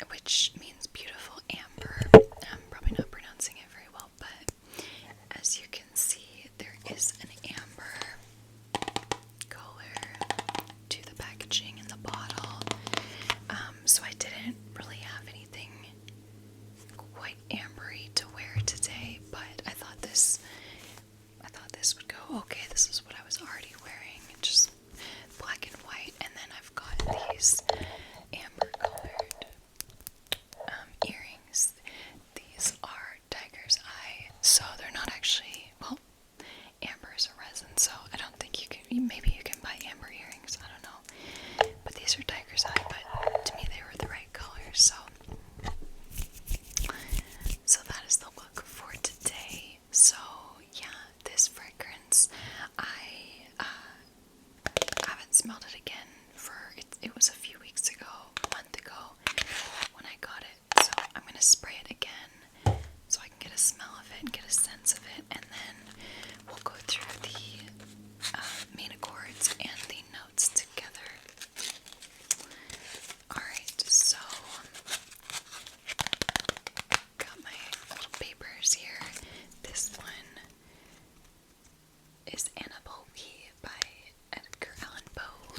which means beautiful amber. I'm probably not pronouncing it very well, but as you can see, there is an amber color to the packaging in the bottle. So I didn't really have anything quite ambery to wear today, but I thought this would go okay. This is what I was already wearing, just black and white, and then I've got these amber colored earrings. These are tiger's eye, so they're not actually, well, amber is a resin, so I don't think you can, maybe you can buy amber earrings, I don't know, but these are tiger's eye, but to me they were the right color, so that is the look for today. So yeah, this fragrance, I haven't smelled it again for, it was a few weeks ago, a month ago, when I got it, so I'm going to spray it again, so I can get a smell of it and get a sense of it, and then we'll go through the main accords and the notes together. Alright, so got my little papers here. This one is Annabelle Lee by Edgar Allan Poe.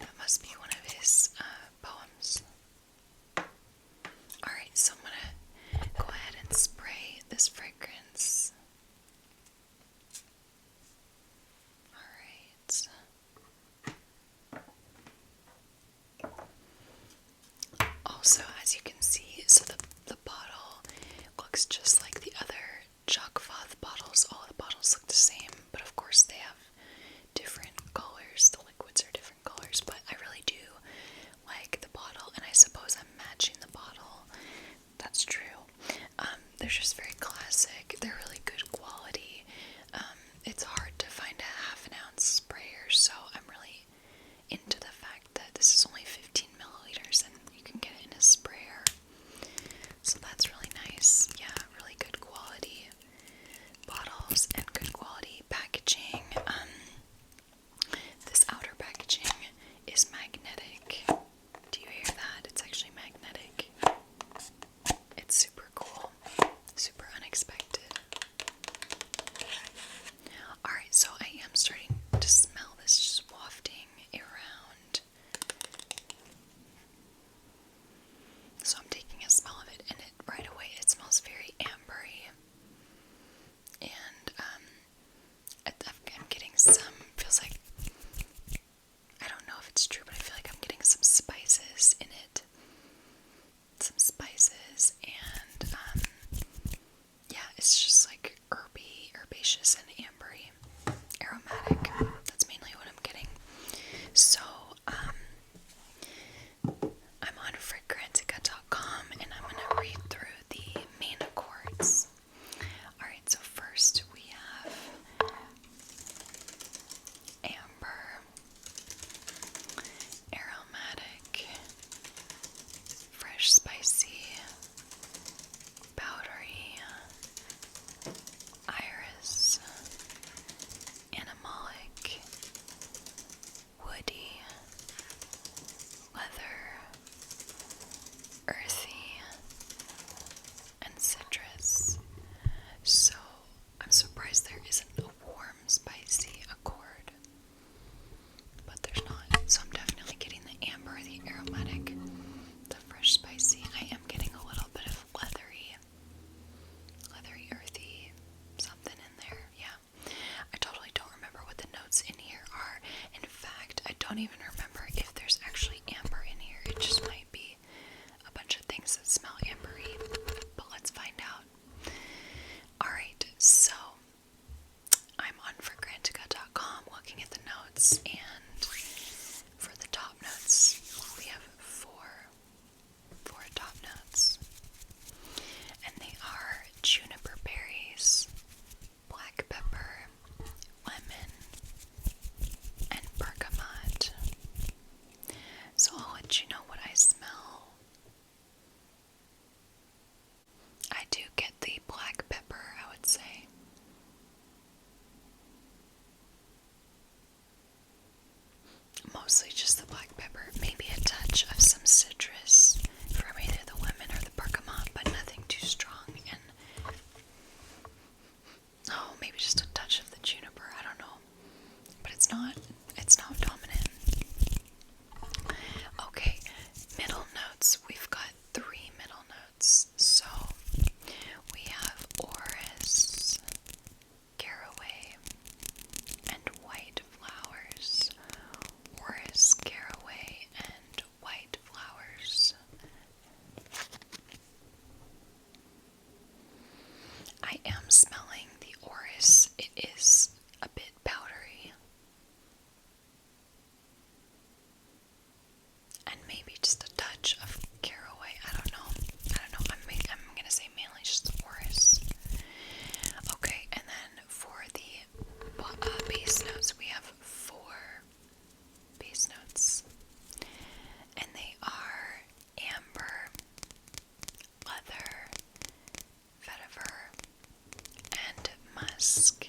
That must be one of his poems. Alright, so I'm gonna go ahead and spray this fragrance. Alright. Also, as you can see, so the bottle looks just like the other Jacques Fath bottles. All the bottles look the same, but of course they have different colors. The liquids are different colors, but I really do like the bottle, and I suppose I'm matching the bottle. That's true. They're just very classic. They're really good quality. It's hard to find a half an ounce sprayer, so I'm really into the fact that this is only 15 milliliters and you can get it in a sprayer. So that's really nice. Yeah, really good quality bottles and good quality packaging. This outer packaging is magnetic. Do you hear that? It's actually magnetic. It's super cool. Super unexpected. Alright, so I am starting to smell this just wafting around. So I'm taking a smell of it, and right away it smells very ambery. And I'm getting some, feels like, I don't know if it's true, but I feel like I'm getting some spices in it. Some spices, and yeah, it's just like herbaceous and ambery, aromatic. That's mainly what I'm getting. So, I'm on fragrantica.com, and I'm gonna read through the main accords. Alright, so first we have amber, aromatic, fresh, spicy, powdery, iris, animalic, woody, leather, earthy, and citrus. So I'm surprised there isn't a warm, spicy accord, but there's not. So I'm definitely getting the amber, the aromatic, the fresh, spicy. I am getting a little bit of leathery, earthy, something in there. Yeah, I totally don't remember what the notes in here are. In fact, I don't even remember if there's actually amber in here. It just might be a bunch of things that smell ambery, but let's find out. Alright, so I'm on fragrantica.com looking at the notes, and for the top notes, we have four top notes, and they are juniper berries, black pepper, lemon, and bergamot. So I'll let you know what I smell. I do get the black pepper, I would say. Mostly just the black pepper, maybe a touch of some citrus from either the lemon or the bergamot, but nothing too strong. And oh, maybe just a touch of the juniper. I don't know, but it's not dominant. Okay, middle notes. We've got 3 middle notes. So we have orris, caraway, and white flowers. Orris, caraway, and white flowers. I am smelling the orris. It is a bit powdery. And maybe just a touch of caraway. I don't know. I'm gonna say mainly just orris. Okay, and then for the base notes, we have 4 base notes, and they are amber, leather, vetiver, and musk.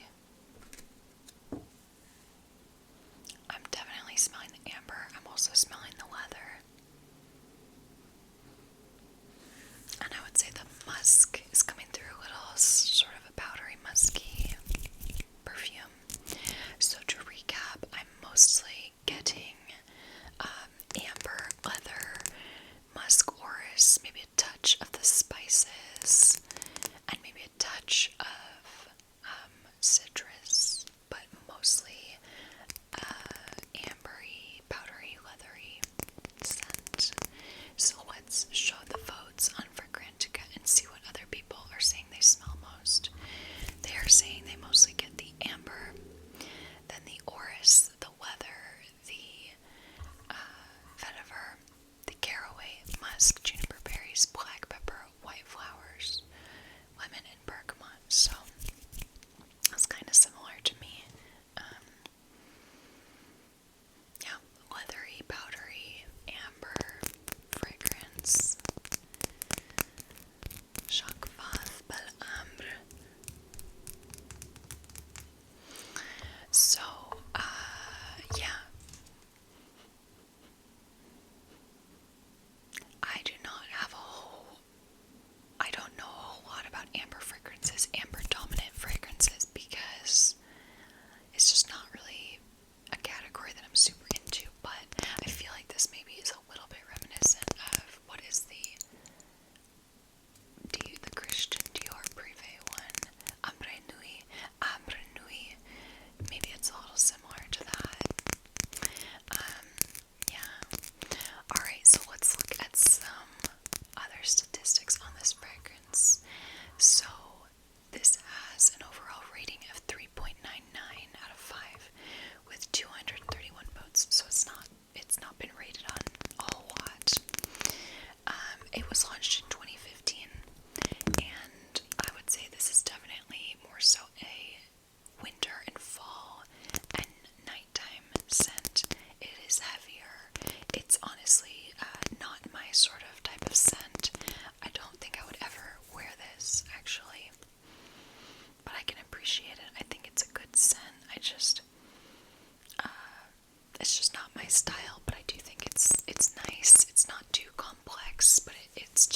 I'm definitely smelling the amber. I'm also smelling the leather. And I would say the musk is coming through a little sort of a powdery, musky perfume. So to recap, I'm mostly getting amber, leather, musk, orris, maybe a touch of the spices, and maybe a touch of citrus, but mostly ambery, powdery, leathery scent. So let's show the votes on Fragrantica and see what other people are saying they smell most. They are saying they mostly get the amber, then the orris, the leather, the vetiver, the caraway, musk, juniper berries, black pepper, white flowers, lemon, and bergamot. So that's kind of similar to me. Yeah, leathery, powdery, amber fragrance. Jacques Fath, Ambre. So, yeah. I don't know a whole lot about amber fragrances, amber dominant fragrances, because it's just not really a category that I'm super into, but I feel like this maybe is a little bit reminiscent of what is the Christian Dior Privé one, Ambre Nuit. Maybe it's a little similar to that. Yeah. Alright, so let's look at some other statistics on this fragrance. So this has an overall rating of 3.99 out of 5 with 231 votes, so it's not been rated on a whole lot. It was launched in 2015, and I would say this is definitely more so a winter and fall and nighttime scent. It is heavier. It's honestly not my sort of type of scent. I don't think I would ever wear this, actually, but I can appreciate it. I think it's a good scent. It's just not my style, but I do think it's nice. It's not too complex, but it's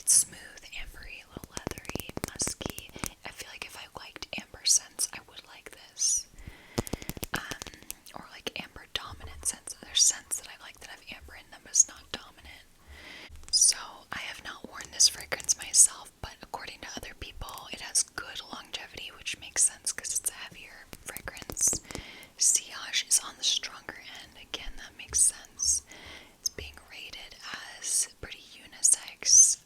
smooth, ambery, a little leathery, musky. I feel like if I liked amber scents, I would like this. Or like amber dominant scents. There's scents that I like that have amber in them, but it's not dominant. So I have not worn this fragrance myself, but according to other people, it has good longevity, which makes sense because it's a heavier fragrance. Sillage is on the stronger end. Again, that makes sense. It's being rated as pretty unisex.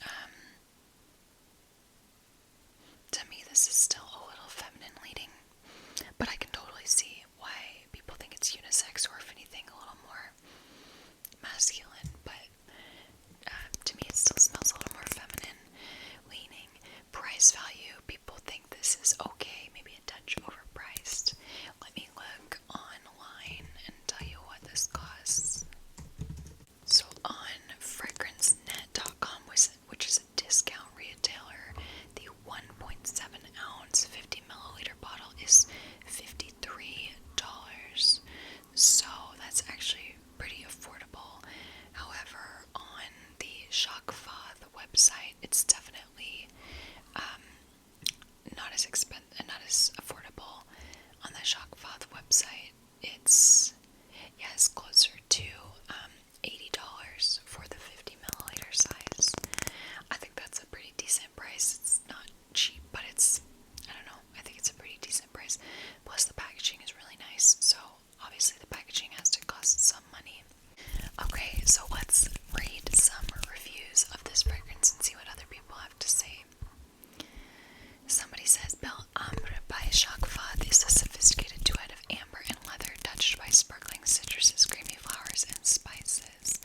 sparkling citruses, creamy flowers, and spices.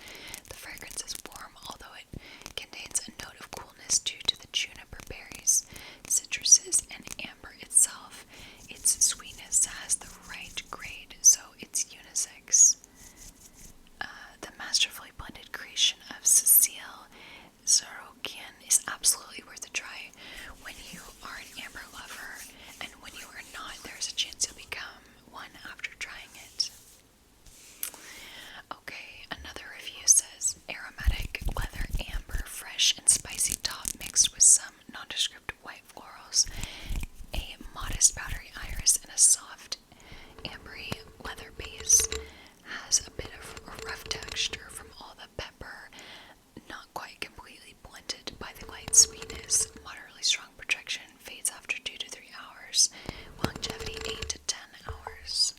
The fragrance is warm, although it contains a note of coolness due to the juniper berries, citruses, and amber itself. Its sweetness has the right grade, so it's unisex. The masterfully blended creation of Cecile Sorokian is absolutely worth a try. When you are an amber lover, and when you are not, there's a chance you'll become one after trying it. Okay, another review says, aromatic leather amber, fresh and spicy top mixed with some nondescript white florals, a modest powdery iris, and a soft ambery leather base. Has a bit of a rough texture from all the pepper, not quite completely blended by the light sweetness. Moderately strong projection, fades after 2 to 3 hours. Longevity 8 to 10 hours.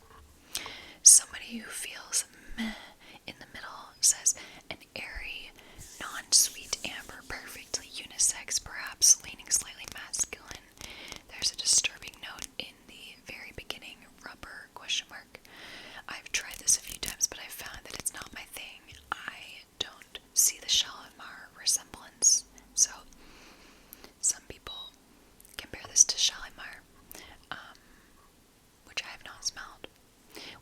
Somebody who feels meh in the middle says, an airy, non-sweet amber, perfectly unisex, perhaps leaning slightly masculine. There's a disturbing note in the very beginning, rubber question mark. I've tried this a few times, but I've found that it's not my thing. I don't see the Shalimar resemblance. So, some people compare this to Shalimar, which I have not smelled.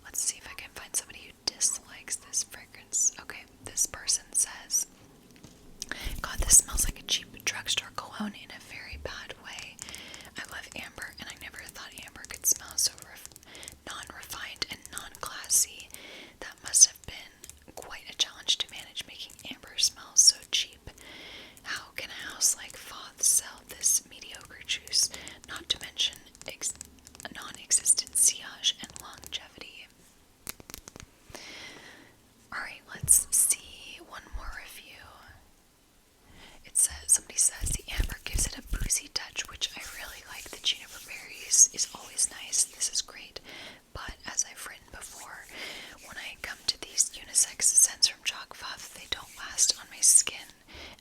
Let's see if I can find somebody who dislikes this fragrance. Okay, this person says, God, this smells like a cheap drugstore cologne in a very bad way. I love amber, and I never thought amber could smell so non-refined and non-classy. That must have been quite a challenge to manage, making amber smell so cheap. How can a house like Fath sell this mediocre juice, not to mention non-existent sillage and longevity? Alright, let's see one more review. It says, somebody says, the amber gives it a boozy touch, which I really like. The juniper berries is always nice. This is great. But as I've written before, when I come to these unisex scents from Jacques, they don't last on my skin.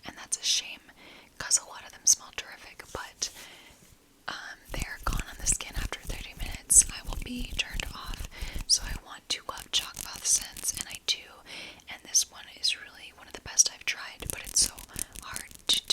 And that's a shame, because a lot of them smell terrific, but they're gone on the skin after 30 minutes. I will be turned off. So I want to love Jacques scents, and I do. And this one is really one of the best I've tried, but it's so hard to